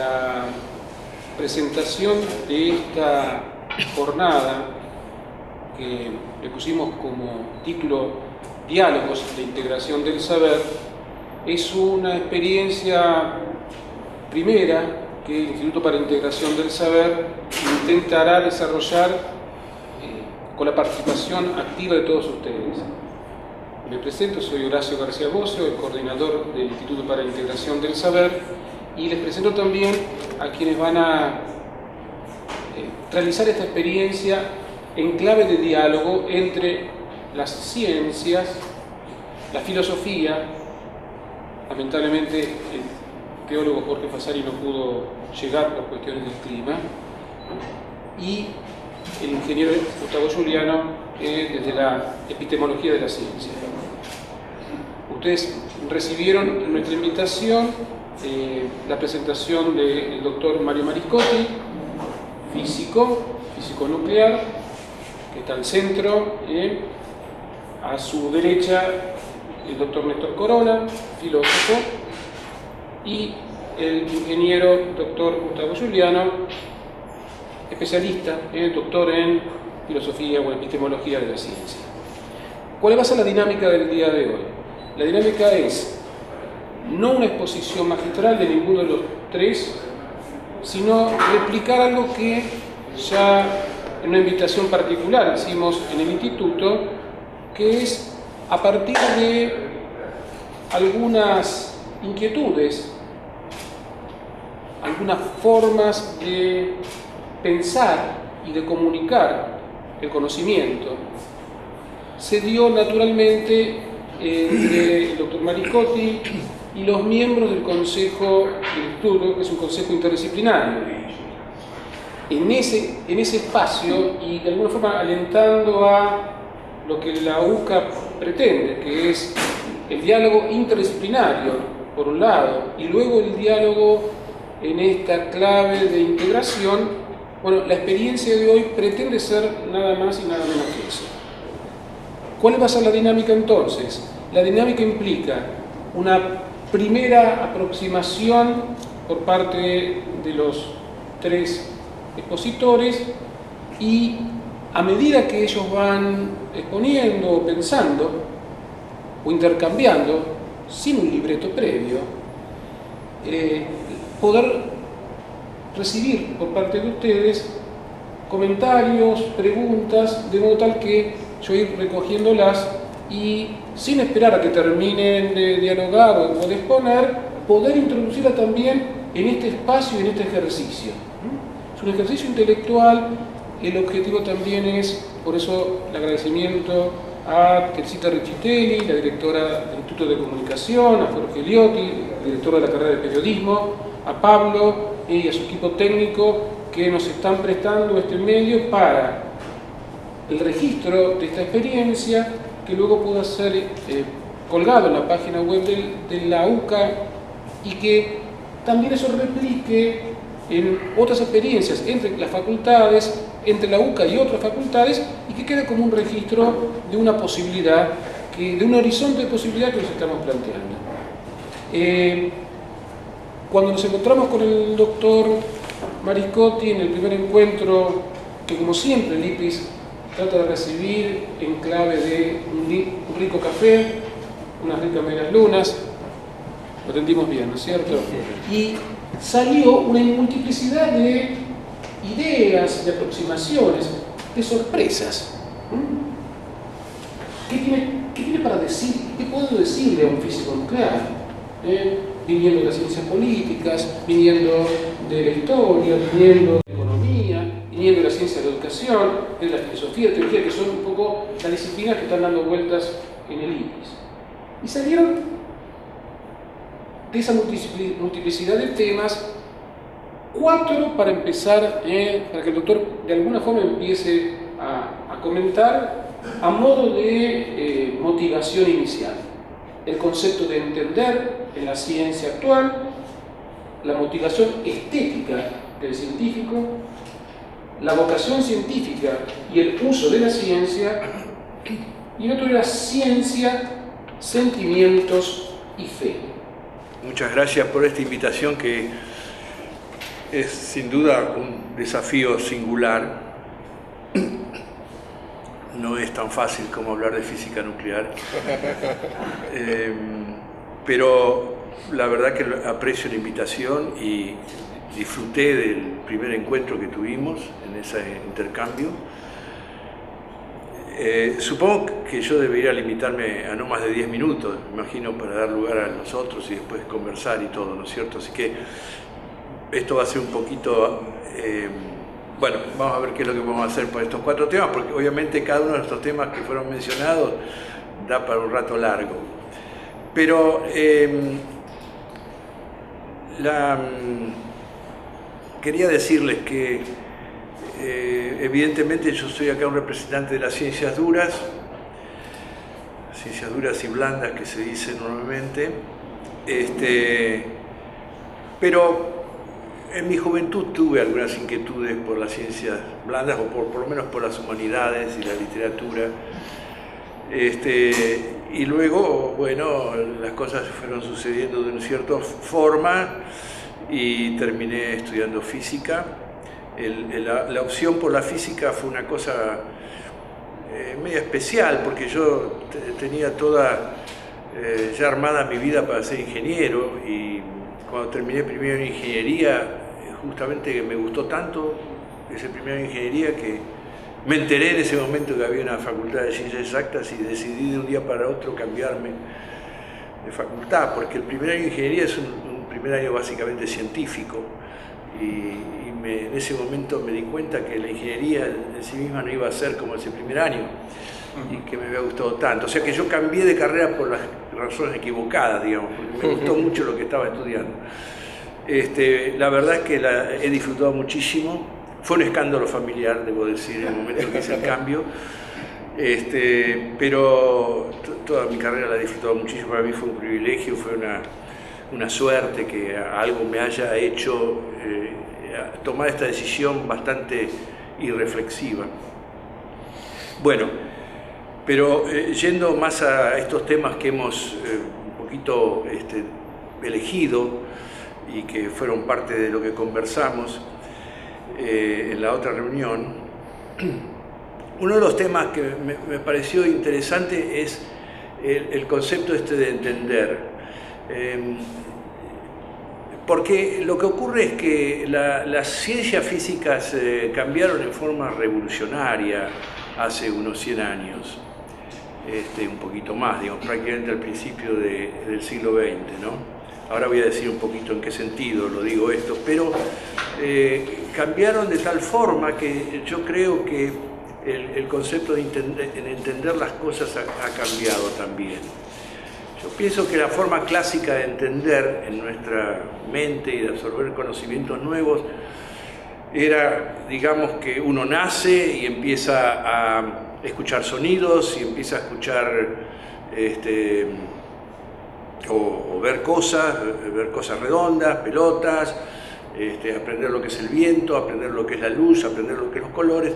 la presentación de esta jornada, que le pusimos como título Diálogos de Integración del Saber, es una experiencia primera que el Instituto para la Integración del Saber intentará desarrollar con la participación activa de todos ustedes. Me presento, soy Horacio García Bocio, el coordinador del Instituto para la Integración del Saber, y les presento también a quienes van a realizar esta experiencia en clave de diálogo entre las ciencias, la filosofía. Lamentablemente el teólogo Jorge Fasari no pudo llegar por cuestiones del clima, y el ingeniero Gustavo Giuliano desde la epistemología de la ciencia. Ustedes recibieron nuestra invitación, la presentación del doctor Mario Mariscotti, físico nuclear, que está al centro. A su derecha el doctor Néstor Corona, filósofo, y el ingeniero doctor Gustavo Giuliano, especialista, doctor en filosofía o epistemología de la ciencia. ¿Cuál va a ser la dinámica del día de hoy? La dinámica es no una exposición magistral de ninguno de los tres, sino replicar algo que ya en una invitación particular hicimos en el instituto, que es a partir de algunas inquietudes, algunas formas de pensar y de comunicar el conocimiento. Se dio naturalmente entre el doctor Mariscotti y los miembros del Consejo del Instituto, que es un consejo interdisciplinario. En ese espacio, y de alguna forma alentando a lo que la UCA pretende, que es el diálogo interdisciplinario, por un lado, y luego el diálogo en esta clave de integración. Bueno, la experiencia de hoy pretende ser nada más y nada menos que eso. ¿Cuál va a ser la dinámica entonces? La dinámica implica una primera aproximación por parte de los tres expositores, y a medida que ellos van exponiendo o pensando o intercambiando, sin un libreto previo, poder recibir por parte de ustedes comentarios, preguntas, de modo tal que yo ir recogiéndolas y, sin esperar a que terminen de dialogar o de exponer, poder introducirla también en este espacio y en este ejercicio. Es un ejercicio intelectual. El objetivo también es, por eso el agradecimiento a Teresita Riccitelli, la directora del Instituto de Comunicación, a Jorge Liotti, director de la carrera de Periodismo, a Pablo y a su equipo técnico, que nos están prestando este medio para el registro de esta experiencia, que luego pueda ser colgado en la página web de la UCA, y que también eso replique en otras experiencias entre las facultades, entre la UCA y otras facultades, y que quede como un registro de una posibilidad, de un horizonte de posibilidad que nos estamos planteando. Cuando nos encontramos con el doctor Mariscotti en el primer encuentro, que como siempre el IPIS trata de recibir en clave de un rico café, unas ricas medias lunas, lo entendimos bien, ¿no es cierto? Y salió una multiplicidad de ideas, de aproximaciones, de sorpresas. ¿Qué tiene para decir? ¿Qué puedo decirle a un físico nuclear? Viniendo de las ciencias políticas, viniendo de la historia, viniendo de la economía, viniendo de la ciencia de la educación, de la filosofía, de la teología, que son un poco las disciplinas que están dando vueltas en el IPIS. Y salieron de esa multiplicidad de temas 4 para empezar, para que el doctor de alguna forma empiece a comentar a modo de motivación inicial. El concepto de entender en la ciencia actual, la motivación estética del científico, la vocación científica y el uso de la ciencia, y otro era ciencia, sentimientos y fe. Muchas gracias por esta invitación que Es sin duda un desafío singular. No es tan fácil como hablar de física nuclear. Pero la verdad que aprecio la invitación y disfruté del primer encuentro que tuvimos en ese intercambio. Supongo que yo debería limitarme a no más de 10 minutos, me imagino, para dar lugar a los otros y después conversar y todo, ¿no es cierto? Así que esto va a ser un poquito... bueno, vamos a ver qué es lo que vamos a hacer por estos 4 temas, porque obviamente cada uno de estos temas que fueron mencionados da para un rato largo. Pero quería decirles que evidentemente yo soy acá un representante de las ciencias duras y blandas que se dice normalmente, pero en mi juventud tuve algunas inquietudes por las ciencias blandas, o por lo menos por las humanidades y la literatura. Y luego, bueno, las cosas fueron sucediendo de una cierta forma y terminé estudiando física. La opción por la física fue una cosa media especial, porque yo tenía toda ya armada mi vida para ser ingeniero, y cuando terminé primero en ingeniería, justamente me gustó tanto ese primero en ingeniería que me enteré en ese momento que había una facultad de ciencias exactas y decidí de un día para otro cambiarme de facultad, porque el primer año de ingeniería es un primer año básicamente científico, y en ese momento me di cuenta que la ingeniería en sí misma no iba a ser como ese primer año y que me había gustado tanto. O sea que yo cambié de carrera por las razones equivocadas, digamos, porque me gustó mucho lo que estaba estudiando. La verdad es que he disfrutado muchísimo. Fue un escándalo familiar, debo decir, en el momento que hice el cambio. Pero toda mi carrera la he disfrutado muchísimo. Para mí fue un privilegio, fue una suerte que algo me haya hecho tomar esta decisión bastante irreflexiva. Bueno, pero yendo más a estos temas que hemos un poquito elegido y que fueron parte de lo que conversamos en la otra reunión, uno de los temas que me pareció interesante es el concepto de entender. Porque lo que ocurre es que las ciencias físicas cambiaron en forma revolucionaria hace unos 100 años, un poquito más, digamos, prácticamente al principio del siglo XX, ¿no? Ahora voy a decir un poquito en qué sentido lo digo esto, pero cambiaron de tal forma que yo creo que el concepto de entender las cosas ha cambiado también. Yo pienso que la forma clásica de entender en nuestra mente y de absorber conocimientos nuevos era, digamos, que uno nace y empieza a escuchar sonidos y empieza a escuchar o ver cosas redondas, pelotas, aprender lo que es el viento, aprender lo que es la luz, aprender lo que es los colores,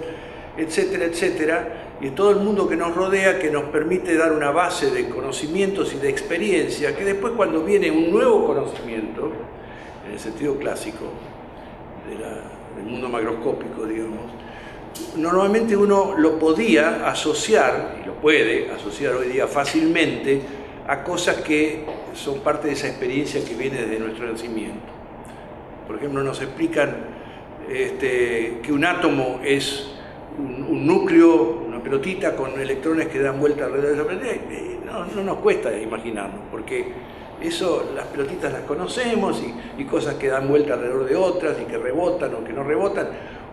etcétera, etcétera, y todo el mundo que nos rodea, que nos permite dar una base de conocimientos y de experiencia, que después, cuando viene un nuevo conocimiento, en el sentido clásico del mundo macroscópico, digamos, normalmente uno lo podía asociar, y lo puede asociar hoy día fácilmente, a cosas que son parte de esa experiencia que viene desde nuestro nacimiento. Por ejemplo, nos explican que un átomo es un núcleo, una pelotita con electrones que dan vuelta alrededor de esa pelotita. No nos cuesta imaginarnos, porque eso, las pelotitas las conocemos, y cosas que dan vuelta alrededor de otras y que rebotan o que no rebotan,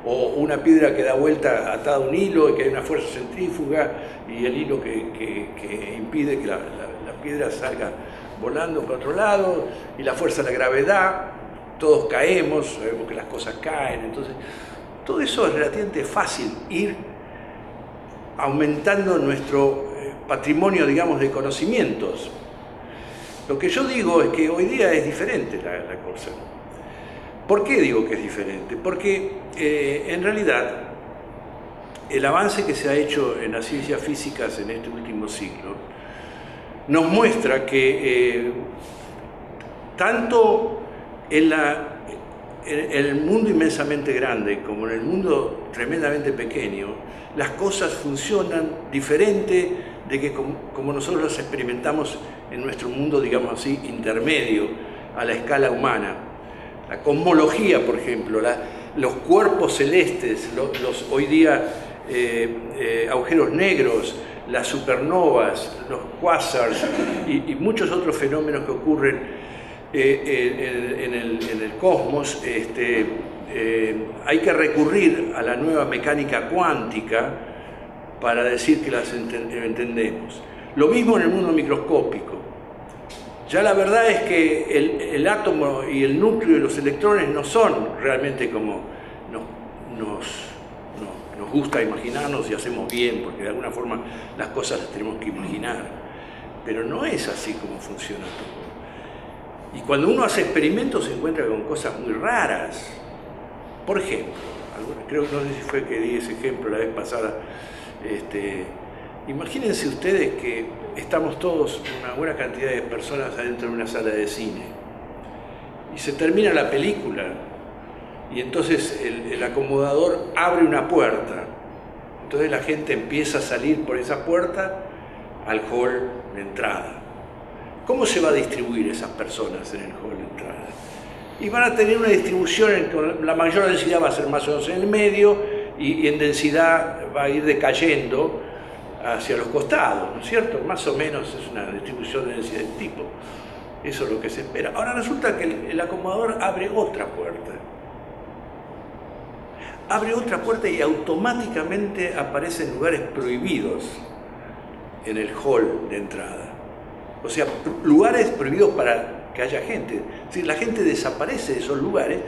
o una piedra que da vuelta atada a un hilo y que hay una fuerza centrífuga y el hilo que impide que la piedra salga volando para otro lado, y la fuerza de la gravedad. Todos caemos, sabemos que las cosas caen, entonces todo eso es relativamente fácil, ir aumentando nuestro patrimonio, digamos, de conocimientos. Lo que yo digo es que hoy día es diferente la cosa. ¿Por qué digo que es diferente? Porque en realidad el avance que se ha hecho en las ciencias físicas en este último siglo nos muestra que tanto en la en el mundo inmensamente grande como en el mundo tremendamente pequeño, las cosas funcionan diferente de que como nosotros las experimentamos en nuestro mundo, digamos así, intermedio a la escala humana. La cosmología, por ejemplo, los cuerpos celestes, los hoy día agujeros negros, las supernovas, los quasars y muchos otros fenómenos que ocurren en el cosmos, hay que recurrir a la nueva mecánica cuántica para decir que las entendemos. Lo mismo en el mundo microscópico. Ya la verdad es que el átomo y el núcleo y los electrones no son realmente como nos gusta imaginarnos y hacemos bien, porque de alguna forma las cosas las tenemos que imaginar. Pero no es así como funciona todo. Y cuando uno hace experimentos se encuentra con cosas muy raras. Por ejemplo, creo que no sé si fue que di ese ejemplo la vez pasada, imagínense ustedes que estamos todos, una buena cantidad de personas adentro de una sala de cine y se termina la película y entonces el acomodador abre una puerta, entonces la gente empieza a salir por esa puerta al hall de entrada. ¿Cómo se va a distribuir esas personas en el hall de entrada? Y van a tener una distribución, la mayor densidad va a ser más o menos en el medio y en densidad va a ir decayendo hacia los costados, ¿no es cierto? Más o menos es una distribución de densidad del tipo. Eso es lo que se espera. Ahora resulta que el acomodador abre otra puerta. Abre otra puerta y automáticamente aparecen lugares prohibidos en el hall de entrada. O sea, lugares prohibidos para que haya gente. Es decir, la gente desaparece de esos lugares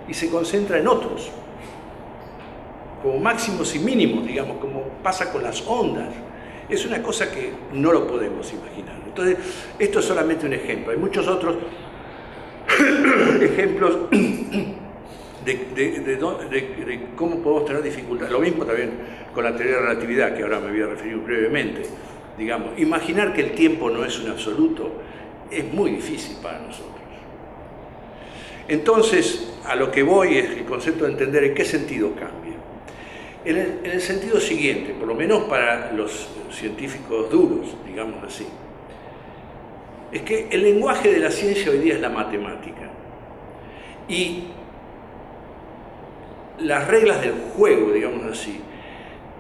y se concentra en otros. Como máximos y mínimos, digamos, como pasa con las ondas. Es una cosa que no lo podemos imaginar. Entonces, esto es solamente un ejemplo. Hay muchos otros ejemplos de cómo podemos tener dificultades. Lo mismo también con la teoría de la relatividad, que ahora me voy a referir brevemente. Digamos, imaginar que el tiempo no es un absoluto es muy difícil para nosotros. Entonces, a lo que voy es el concepto de entender en qué sentido cambia. En el sentido siguiente, por lo menos para los científicos duros, digamos así, es que el lenguaje de la ciencia hoy día es la matemática. Y las reglas del juego, digamos así,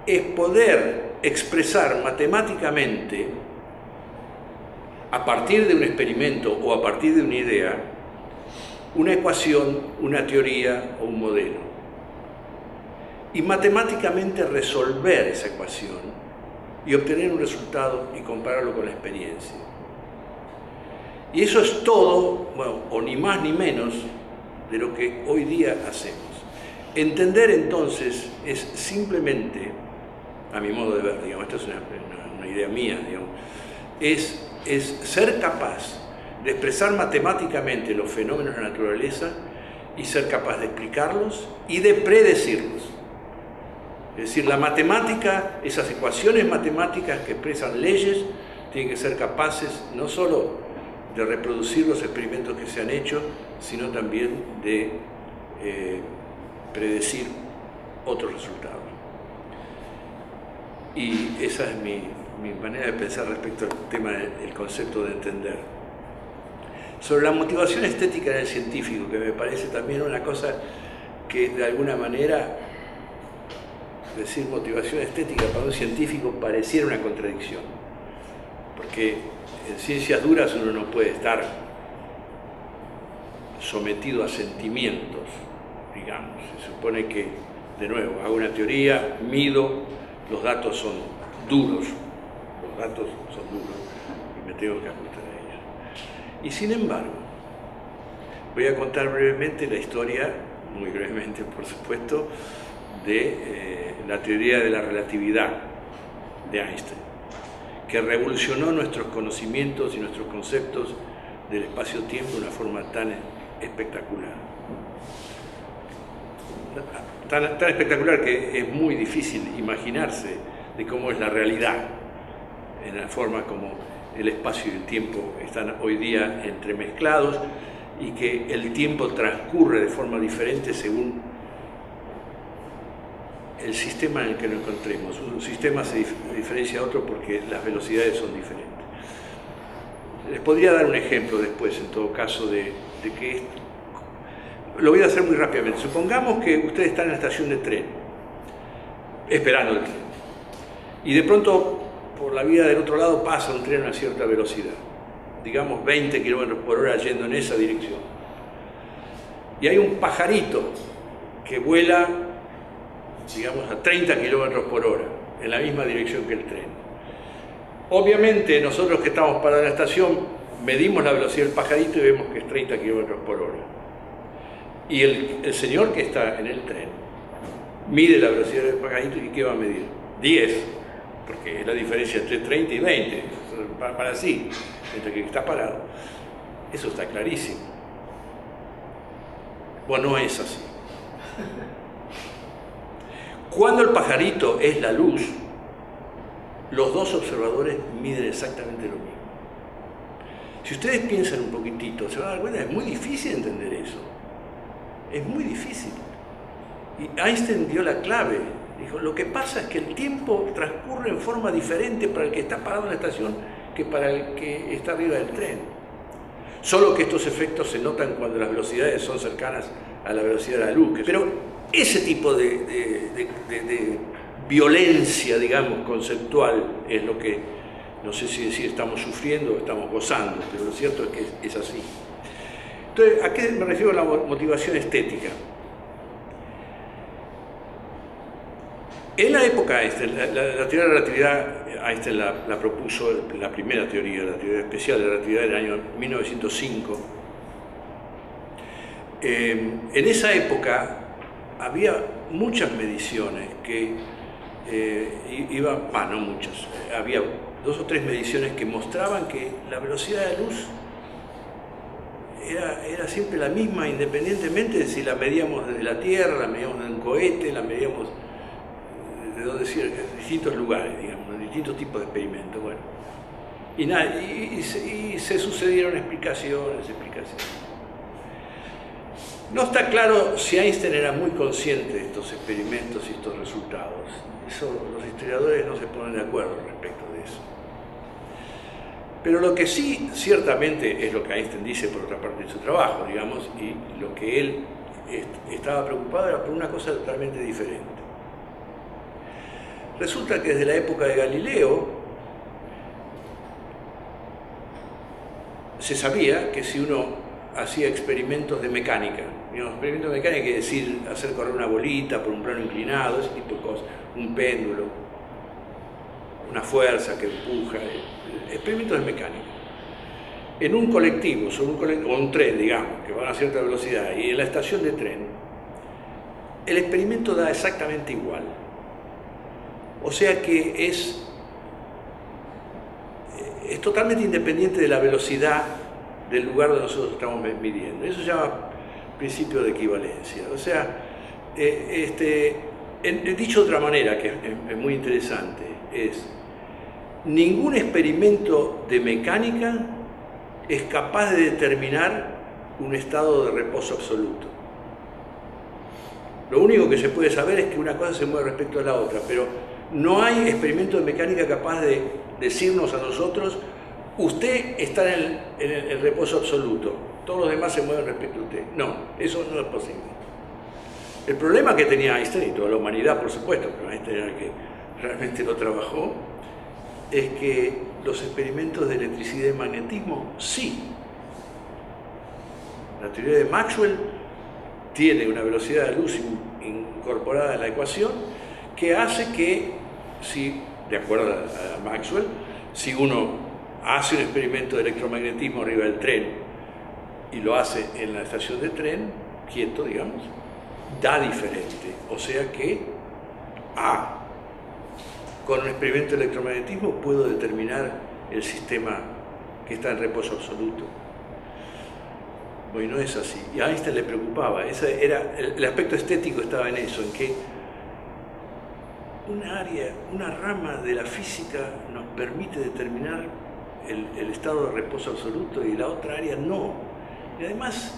es poder expresar matemáticamente, a partir de un experimento o a partir de una idea, una ecuación, una teoría o un modelo. Y matemáticamente resolver esa ecuación y obtener un resultado y compararlo con la experiencia. Y eso es todo, bueno, o ni más ni menos, de lo que hoy día hacemos. Entender entonces es simplemente, a mi modo de ver, digamos, esto es una idea mía, digamos, es ser capaz de expresar matemáticamente los fenómenos de la naturaleza y ser capaz de explicarlos y de predecirlos. Es decir, la matemática, esas ecuaciones matemáticas que expresan leyes, tienen que ser capaces no solo de reproducir los experimentos que se han hecho, sino también de predecir otros resultados. Y esa es mi manera de pensar respecto al tema del concepto de entender. Sobre la motivación estética del científico, que me parece también una cosa que de alguna manera, decir motivación estética para un científico pareciera una contradicción, porque en ciencias duras uno no puede estar sometido a sentimientos, digamos. Se supone que, de nuevo, hago una teoría, mido, los datos son duros, y me tengo que ajustar a ellos. Y sin embargo, voy a contar brevemente la historia, muy brevemente por supuesto, de la teoría de la relatividad de Einstein, que revolucionó nuestros conocimientos y nuestros conceptos del espacio-tiempo de una forma tan espectacular. Tan espectacular que es muy difícil imaginarse de cómo es la realidad, en la forma como el espacio y el tiempo están hoy día entremezclados y que el tiempo transcurre de forma diferente según el sistema en el que nos encontremos. Un sistema se diferencia a otro porque las velocidades son diferentes. Les podría dar un ejemplo después, en todo caso, de que esto... Lo voy a hacer muy rápidamente. Supongamos que ustedes están en la estación de tren, esperando el tren, y de pronto, por la vía del otro lado, pasa un tren a una cierta velocidad, digamos 20 km/h yendo en esa dirección. Y hay un pajarito que vuela, digamos, a 30 km/h, en la misma dirección que el tren. Obviamente, nosotros que estamos parados en la estación, medimos la velocidad del pajarito y vemos que es 30 km/h. Y el señor que está en el tren mide la velocidad del pajarito y ¿qué va a medir? 10, porque es la diferencia entre 30 y 20, para así, entre que está parado. Eso está clarísimo. Bueno, no es así. Cuando el pajarito es la luz, los dos observadores miden exactamente lo mismo. Si ustedes piensan un poquitito, se van a dar cuenta, es muy difícil entender eso. Es muy difícil. Y Einstein dio la clave. Dijo, lo que pasa es que el tiempo transcurre en forma diferente para el que está parado en la estación que para el que está arriba del tren. Solo que estos efectos se notan cuando las velocidades son cercanas a la velocidad de la luz. Pero ese tipo de violencia, digamos, conceptual es lo que, no sé si decir estamos sufriendo o estamos gozando, pero lo cierto es que es así. Entonces, ¿a qué me refiero a la motivación estética? En la época Einstein, la teoría de la relatividad, Einstein la propuso, la primera teoría, la teoría especial de la relatividad del año 1905. En esa época había muchas mediciones que no muchas, había 2 o 3 mediciones que mostraban que la velocidad de la luz era siempre la misma, independientemente de si la medíamos desde la Tierra, la medíamos de un cohete, la medíamos de distintos lugares, digamos, de distintos tipos de experimentos. Bueno, y se sucedieron explicaciones. No está claro si Einstein era muy consciente de estos experimentos y estos resultados. Eso, los historiadores no se ponen de acuerdo respecto de eso. Pero lo que sí, ciertamente, es lo que Einstein dice por otra parte en su trabajo, digamos, y lo que él estaba preocupado era por una cosa totalmente diferente. Resulta que desde la época de Galileo se sabía que si uno hacía experimentos de mecánica, digamos, experimentos de mecánica quiere decir hacer correr una bolita por un plano inclinado, ese tipo de cosas, un péndulo, una fuerza que empuja, experimentos de mecánica. En un colectivo, o un tren, digamos, que va a cierta velocidad, y en la estación de tren, el experimento da exactamente igual. O sea que es totalmente independiente de la velocidad del lugar donde nosotros estamos midiendo. Eso se llama principio de equivalencia. O sea, dicho de otra manera, que es muy interesante, es ningún experimento de mecánica es capaz de determinar un estado de reposo absoluto. Lo único que se puede saber es que una cosa se mueve respecto a la otra, pero no hay experimento de mecánica capaz de decirnos a nosotros, usted está en el reposo absoluto, todos los demás se mueven respecto a usted. No, eso no es posible. El problema que tenía Einstein y toda la humanidad, por supuesto, pero Einstein era el que realmente lo trabajó, es que los experimentos de electricidad y magnetismo sí. La teoría de Maxwell tiene una velocidad de luz incorporada en la ecuación que hace que, si, de acuerdo a Maxwell, si uno hace un experimento de electromagnetismo arriba del tren y lo hace en la estación de tren, quieto, digamos, da diferente. O sea que con un experimento de electromagnetismo puedo determinar el sistema que está en reposo absoluto. Bueno, no es así. Y a Einstein le preocupaba. El aspecto estético estaba en eso, en que una rama de la física nos permite determinar el estado de reposo absoluto y la otra área no. Y además,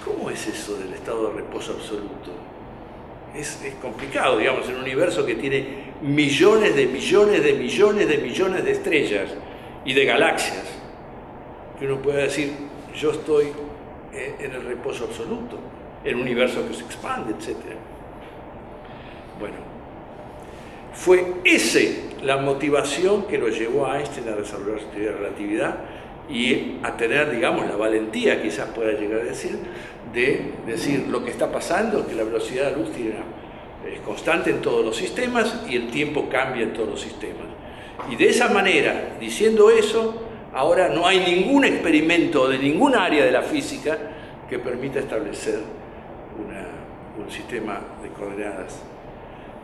¿cómo es eso del estado de reposo absoluto? Es complicado, digamos, en un universo que tiene millones de millones de millones de millones de estrellas y de galaxias, que uno puede decir, yo estoy en el reposo absoluto, en un universo que se expande, etc. Bueno, fue la motivación que lo llevó a Einstein a desarrollar su teoría de relatividad y a tener, digamos, la valentía, quizás pueda llegar a decir, de decir lo que está pasando es que la velocidad de la luz es constante en todos los sistemas y el tiempo cambia en todos los sistemas. Y de esa manera, diciendo eso, ahora no hay ningún experimento de ningún área de la física que permita establecer un sistema de coordenadas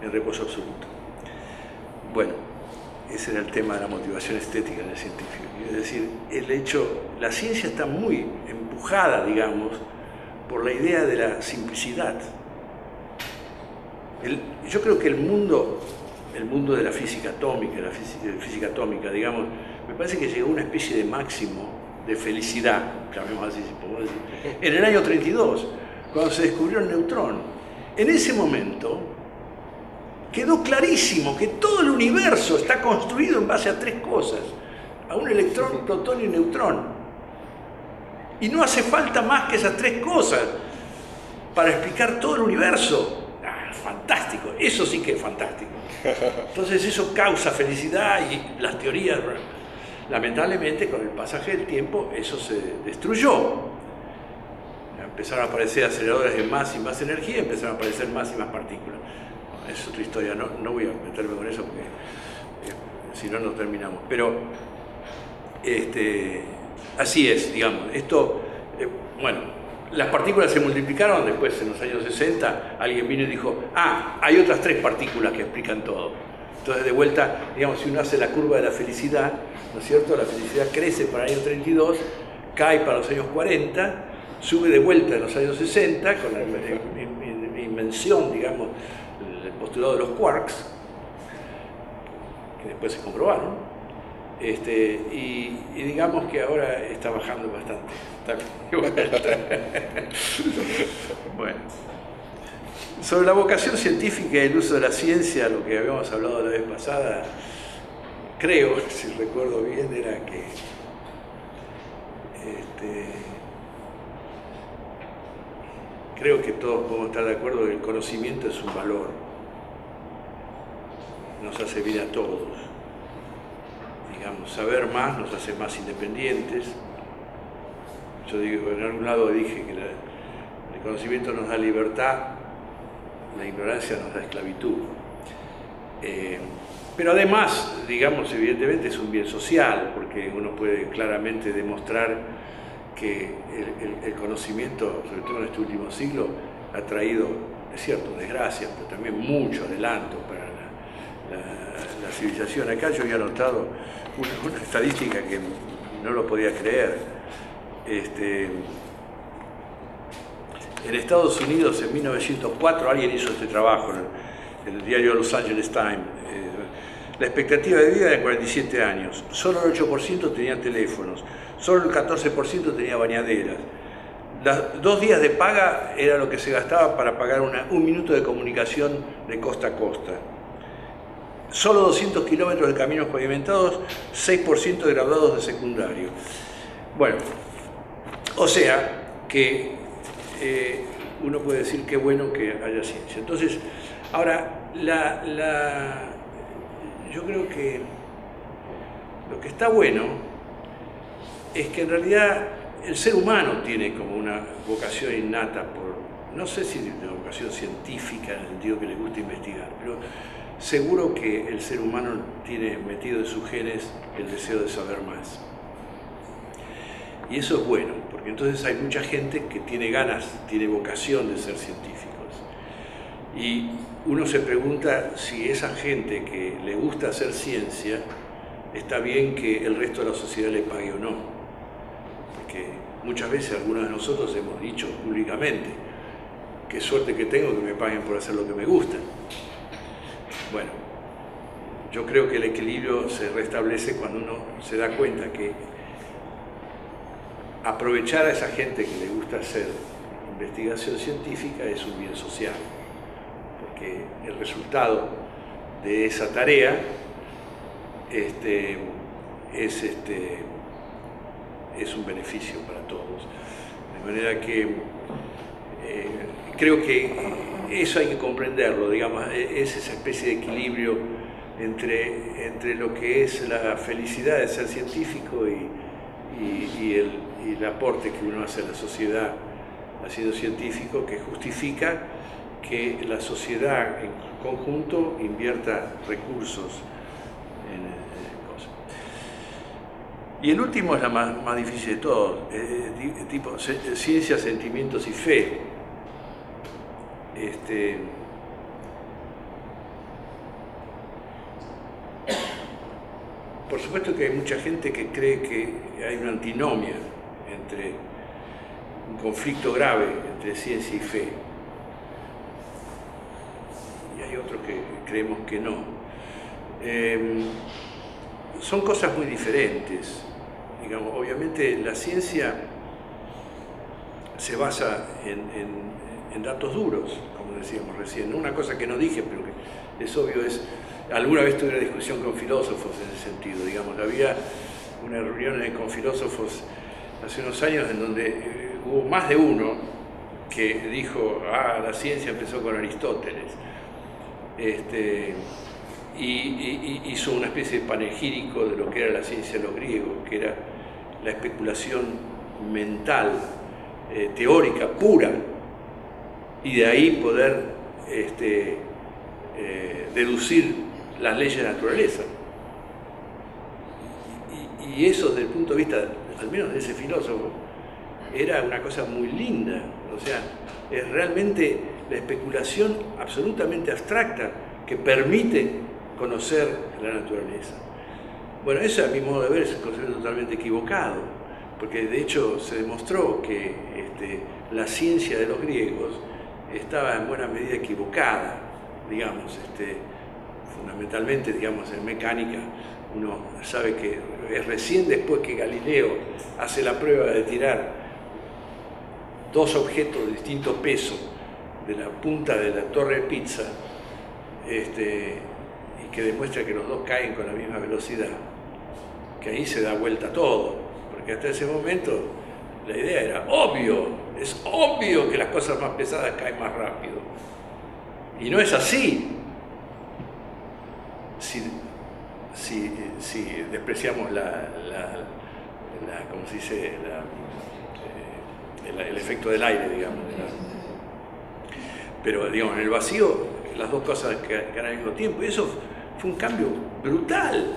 en reposo absoluto. Bueno, ese era el tema de la motivación estética del científico. Es decir, la ciencia está muy empujada, digamos, por la idea de la simplicidad. Yo creo que el mundo de la física atómica, digamos, me parece que llegó a una especie de máximo de felicidad, llamemos así, si podemos decir, en el año 32, cuando se descubrió el neutrón. En ese momento quedó clarísimo que todo el universo está construido en base a tres cosas: a un electrón, un protón y un neutrón. Y no hace falta más que esas tres cosas para explicar todo el universo. Fantástico, eso sí que es fantástico. Entonces eso causa felicidad y las teorías, lamentablemente con el pasaje del tiempo eso se destruyó. Empezaron a aparecer aceleradores de más y más energía, empezaron a aparecer más y más partículas. Es otra historia, no voy a meterme con eso porque si no, no terminamos. Pero así es, digamos. Esto, bueno, las partículas se multiplicaron, después en los años 60 alguien vino y dijo, hay otras tres partículas que explican todo. Entonces de vuelta, digamos, si uno hace la curva de la felicidad, ¿no es cierto? La felicidad crece para el año 32, cae para los años 40, sube de vuelta en los años 60 con la invención, digamos, el postulado de los quarks, que después se comprobaron. Y digamos que ahora está bajando bastante. Bueno, sobre la vocación científica y el uso de la ciencia, lo que habíamos hablado la vez pasada, creo, si recuerdo bien, era que creo que todos podemos estar de acuerdo que el conocimiento es un valor, nos hace bien a todos. Digamos, saber más nos hace más independientes. Yo digo, en algún lado dije que el conocimiento nos da libertad, la ignorancia nos da esclavitud. Pero además, digamos, evidentemente es un bien social, porque uno puede claramente demostrar que el conocimiento, sobre todo en este último siglo, ha traído, es cierto, desgracias, pero también mucho adelanto para la civilización. Acá yo había notado una estadística que no lo podía creer. En Estados Unidos, en 1904, alguien hizo este trabajo en el diario Los Angeles Times. La expectativa de vida era de 47 años. Solo el 8% tenía teléfonos, solo el 14% tenía bañaderas. 2 días de paga era lo que se gastaba para pagar un minuto de comunicación de costa a costa. Solo 200 kilómetros de caminos pavimentados, 6% de graduados de secundario. Bueno, o sea que uno puede decir qué bueno que haya ciencia. Entonces, ahora, yo creo que lo que está bueno es que en realidad el ser humano tiene como una vocación innata no sé si una vocación científica en el sentido que le gusta investigar, pero seguro que el ser humano tiene metido en sus genes el deseo de saber más. Y eso es bueno, porque entonces hay mucha gente que tiene ganas, tiene vocación de ser científicos. Y uno se pregunta si esa gente que le gusta hacer ciencia, está bien que el resto de la sociedad le pague o no. Porque muchas veces algunos de nosotros hemos dicho públicamente, qué suerte que tengo que me paguen por hacer lo que me gusta. Bueno, yo creo que el equilibrio se restablece cuando uno se da cuenta que aprovechar a esa gente que le gusta hacer investigación científica es un bien social, porque el resultado de esa tarea es un beneficio para todos. De manera que creo que eso hay que comprenderlo, digamos, es esa especie de equilibrio entre lo que es la felicidad de ser científico y el aporte que uno hace a la sociedad haciendo científico, que justifica que la sociedad en conjunto invierta recursos en cosas. Y el último es la más difícil de todos, tipo ciencia, sentimientos y fe. Por supuesto que hay mucha gente que cree que hay una antinomia entre un conflicto grave entre ciencia y fe. Y hay otros que creemos que no. Son cosas muy diferentes. Digamos, obviamente la ciencia se basa en datos duros, como decíamos recién. Una cosa que no dije, pero que es obvio, alguna vez tuve una discusión con filósofos en ese sentido, digamos. Había unas reuniones con filósofos hace unos años en donde hubo más de uno que dijo, la ciencia empezó con Aristóteles. Y hizo una especie de panegírico de lo que era la ciencia de los griegos, que era la especulación mental, teórica, pura, y de ahí poder deducir las leyes de la naturaleza. Y eso, desde el punto de vista, al menos de ese filósofo, era una cosa muy linda. O sea, es realmente la especulación absolutamente abstracta que permite conocer la naturaleza. Bueno, eso a mi modo de ver es un concepto totalmente equivocado, porque de hecho se demostró que la ciencia de los griegos estaba en buena medida equivocada, digamos, fundamentalmente, digamos, en mecánica. Uno sabe que es recién después que Galileo hace la prueba de tirar dos objetos de distinto peso de la punta de la torre de Pisa, y que demuestra que los dos caen con la misma velocidad, que ahí se da vuelta todo, porque hasta ese momento la idea era es obvio que las cosas más pesadas caen más rápido, y no es así si despreciamos ¿cómo se dice? El efecto del aire, digamos. Pero, digamos, en el vacío, las dos cosas que al mismo tiempo. Y eso fue un cambio brutal.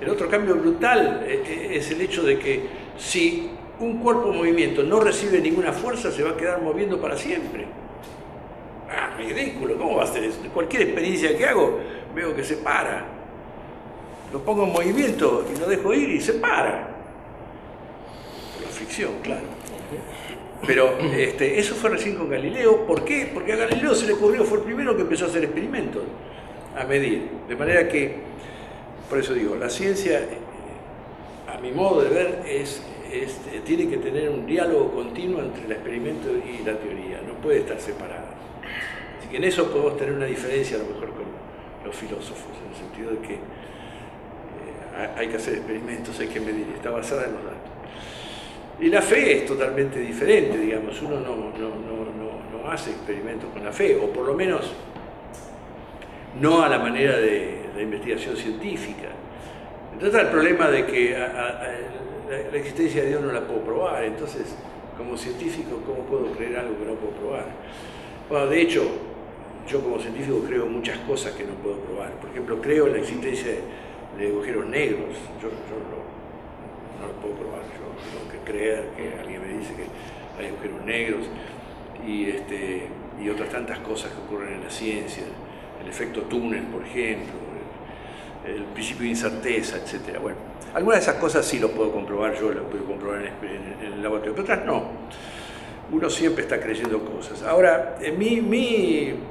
El otro cambio brutal es el hecho de que si un cuerpo en movimiento no recibe ninguna fuerza, se va a quedar moviendo para siempre. Ridículo, ¿cómo va a ser eso? Cualquier experiencia que hago, veo que se para. Lo pongo en movimiento y lo dejo ir y se para. Por la fricción, claro. Pero eso fue recién con Galileo. ¿Por qué? Porque a Galileo se le ocurrió, fue el primero que empezó a hacer experimentos, a medir. De manera que, por eso digo, la ciencia, a mi modo de ver, tiene que tener un diálogo continuo entre el experimento y la teoría, no puede estar separada. Así que en eso podemos tener una diferencia a lo mejor con los filósofos, en el sentido de que hay que hacer experimentos, hay que medir, está basada en los datos. Y la fe es totalmente diferente, digamos, uno no hace experimentos con la fe, o por lo menos no a la manera de la investigación científica. Entonces el problema de que la existencia de Dios no la puedo probar, entonces como científico, ¿cómo puedo creer algo que no puedo probar? Bueno, de hecho, yo como científico creo en muchas cosas que no puedo probar. Por ejemplo, creo en la existencia de agujeros negros, yo no lo puedo probar, yo tengo que creer que alguien me dice que hay agujeros negros y otras tantas cosas que ocurren en la ciencia, el efecto túnel, por ejemplo, el principio de incerteza, etc. Bueno, algunas de esas cosas sí lo puedo comprobar, yo lo puedo comprobar en el laboratorio, pero otras no. Uno siempre está creyendo cosas. Ahora,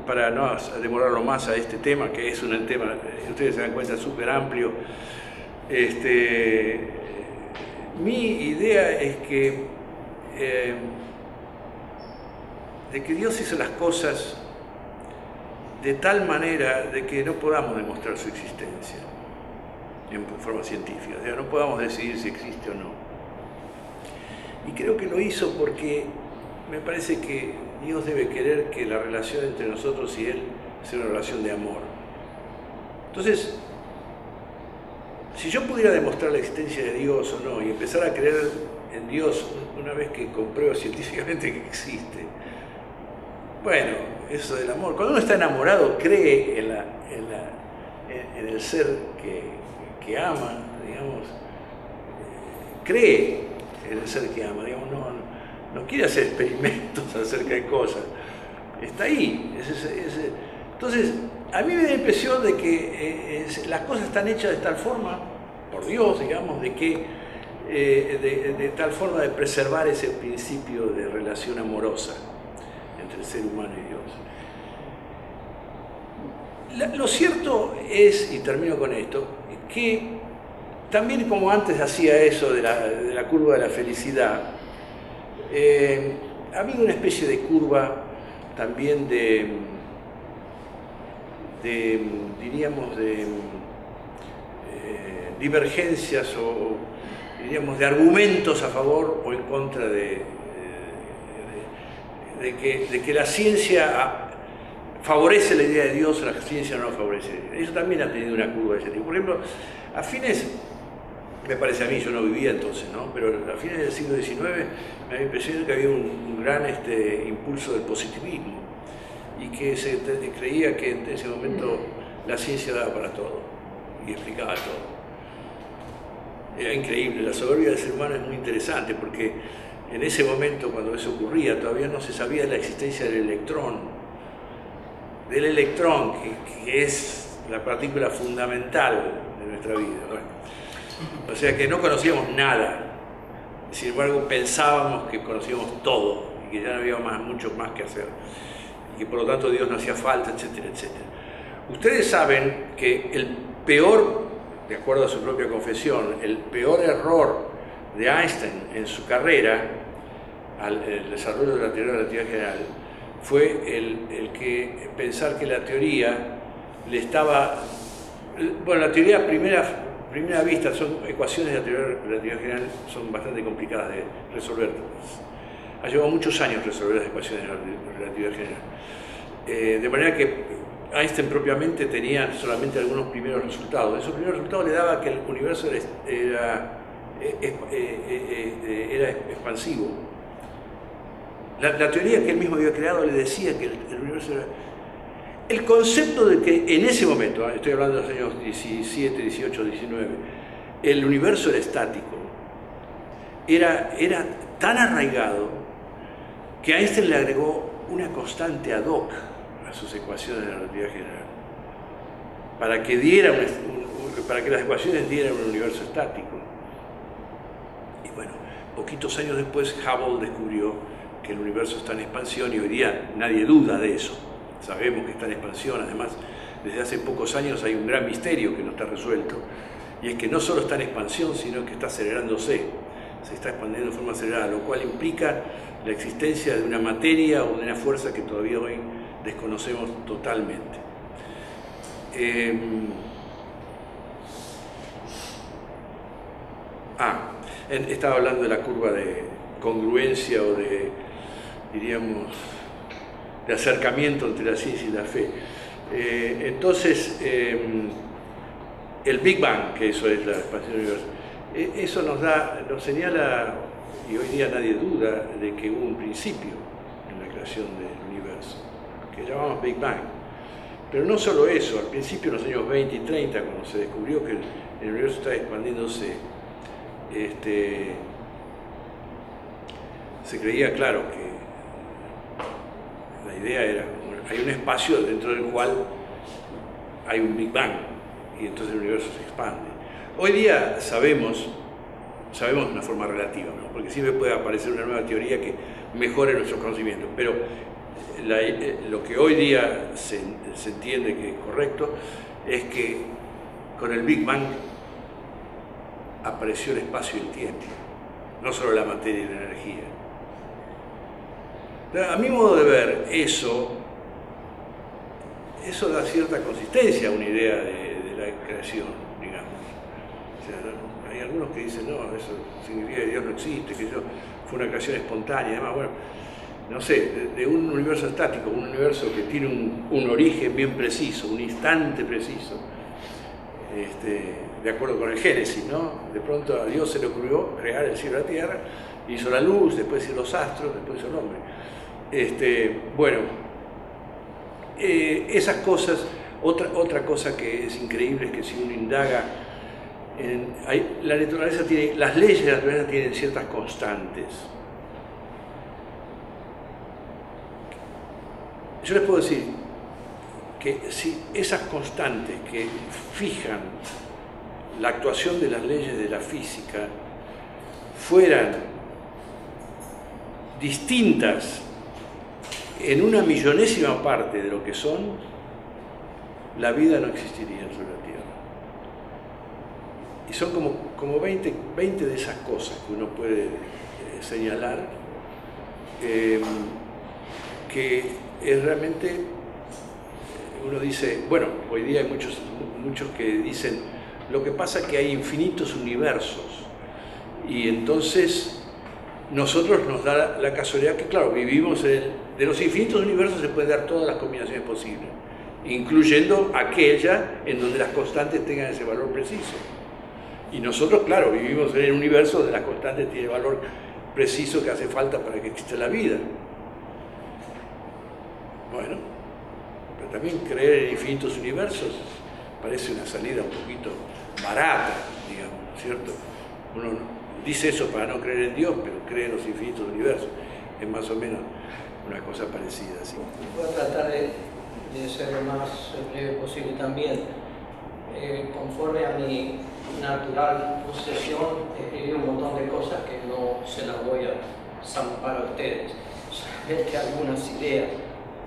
para no demorarlo más a este tema, que es un tema, ustedes se dan cuenta, súper amplio, mi idea es que Dios hizo las cosas de tal manera de que no podamos demostrar su existencia en forma científica, o sea, no podamos decidir si existe o no. Y creo que lo hizo porque me parece que Dios debe querer que la relación entre nosotros y Él sea una relación de amor. Entonces, si yo pudiera demostrar la existencia de Dios o no y empezar a creer en Dios una vez que compruebo científicamente que existe, bueno, eso del amor. Cuando uno está enamorado, cree en el ser que ama, digamos, cree en el ser que ama, digamos, no quiere hacer experimentos acerca de cosas, está ahí. Entonces, a mí me da la impresión de que las cosas están hechas de tal forma, por Dios, digamos, de tal forma de preservar ese principio de relación amorosa entre el ser humano y Dios. Lo cierto es, y termino con esto, que también como antes hacía eso de la curva de la felicidad, ha habido una especie de curva también diríamos, de divergencias o diríamos de argumentos a favor o en contra de que la ciencia favorece la idea de Dios o la ciencia no la favorece. Eso también ha tenido una curva de ese tipo. Por ejemplo, a fines, me parece a mí, yo no vivía entonces, ¿no? Pero a fines del siglo XIX me da la impresión de que había un gran impulso del positivismo y que se creía que en ese momento la ciencia daba para todo y explicaba todo. Era increíble, la soberbia del ser humano es muy interesante porque en ese momento, cuando eso ocurría, todavía no se sabía de la existencia del electrón, que es la partícula fundamental de nuestra vida. Bueno, o sea que no conocíamos nada, sin embargo pensábamos que conocíamos todo y que ya no había mucho más que hacer y que por lo tanto Dios no hacía falta, etcétera, etcétera. Ustedes saben que el peor, de acuerdo a su propia confesión, el peor error de Einstein en su carrera, el desarrollo de la teoría de la relatividad general, fue el que pensar que la teoría le estaba... Bueno, la teoría a primera vista, son ecuaciones de la teoría de la relatividad general, son bastante complicadas de resolver. Ha llevado muchos años resolver las ecuaciones de la relatividad general. De manera que Einstein propiamente tenía solamente algunos primeros resultados. Esos primeros resultados le daban que el universo era expansivo. La teoría que él mismo había creado le decía que el universo era... El concepto de que en ese momento, estoy hablando de los años 17, 18, 19, el universo era estático, era tan arraigado que Einstein le agregó una constante ad hoc a sus ecuaciones de la relatividad general, para que las ecuaciones dieran un universo estático. Y bueno, poquitos años después Hubble descubrió que el universo está en expansión y hoy día nadie duda de eso. Sabemos que está en expansión, además desde hace pocos años hay un gran misterio que no está resuelto, y es que no solo está en expansión, sino que está acelerándose, se está expandiendo de forma acelerada, lo cual implica la existencia de una materia o de una fuerza que todavía hoy desconocemos totalmente. Estaba hablando de la curva de congruencia o de, diríamos, de acercamiento entre la ciencia y la fe. Entonces, el Big Bang, que eso es la expansión del universo, eso nos señala, y hoy día nadie duda, de que hubo un principio en la creación del universo, que llamamos Big Bang. Pero no solo eso, al principio, en los años 20 y 30, cuando se descubrió que el universo estaba expandiéndose, se creía, claro, que la idea era, hay un espacio dentro del cual hay un Big Bang y entonces el universo se expande. Hoy día sabemos de una forma relativa, ¿no? Porque siempre puede aparecer una nueva teoría que mejore nuestros conocimientos, pero lo que hoy día se entiende que es correcto es que con el Big Bang apareció el espacio y el tiempo, no solo la materia y la energía. A mi modo de ver, eso da cierta consistencia a una idea de la creación, digamos. O sea, ¿no? Hay algunos que dicen, no, eso significa que Dios no existe, que eso fue una creación espontánea, además, bueno, no sé, de un universo estático, un universo que tiene un origen bien preciso, un instante preciso, de acuerdo con el Génesis, ¿no? De pronto a Dios se le ocurrió crear el cielo y la tierra, hizo la luz, después hizo los astros, después hizo el hombre. Bueno, esas cosas, otra cosa que es increíble es que si uno indaga, la naturaleza tiene, las leyes de la naturaleza tienen ciertas constantes. Yo les puedo decir que si esas constantes que fijan la actuación de las leyes de la física fueran distintas en una millonésima parte de lo que son, la vida no existiría sobre la Tierra. Y son como 20 de esas cosas que uno puede señalar, que es realmente, uno dice, bueno, hoy día hay muchos que dicen, lo que pasa es que hay infinitos universos, y entonces nosotros nos da la casualidad que, claro, vivimos de los infinitos universos se pueden dar todas las combinaciones posibles, incluyendo aquella en donde las constantes tengan ese valor preciso. Y nosotros, claro, vivimos en el universo donde las constantes tienen el valor preciso que hace falta para que exista la vida. Bueno, pero también creer en infinitos universos parece una salida un poquito barata, digamos, ¿cierto? Uno dice eso para no creer en Dios, pero cree en los infinitos universos. Es más o menos una cosa parecida, ¿sí? Voy a tratar de ser lo más breve posible también. Conforme a mi natural posesión, escribí un montón de cosas que no se las voy a zampar a ustedes, solamente algunas ideas.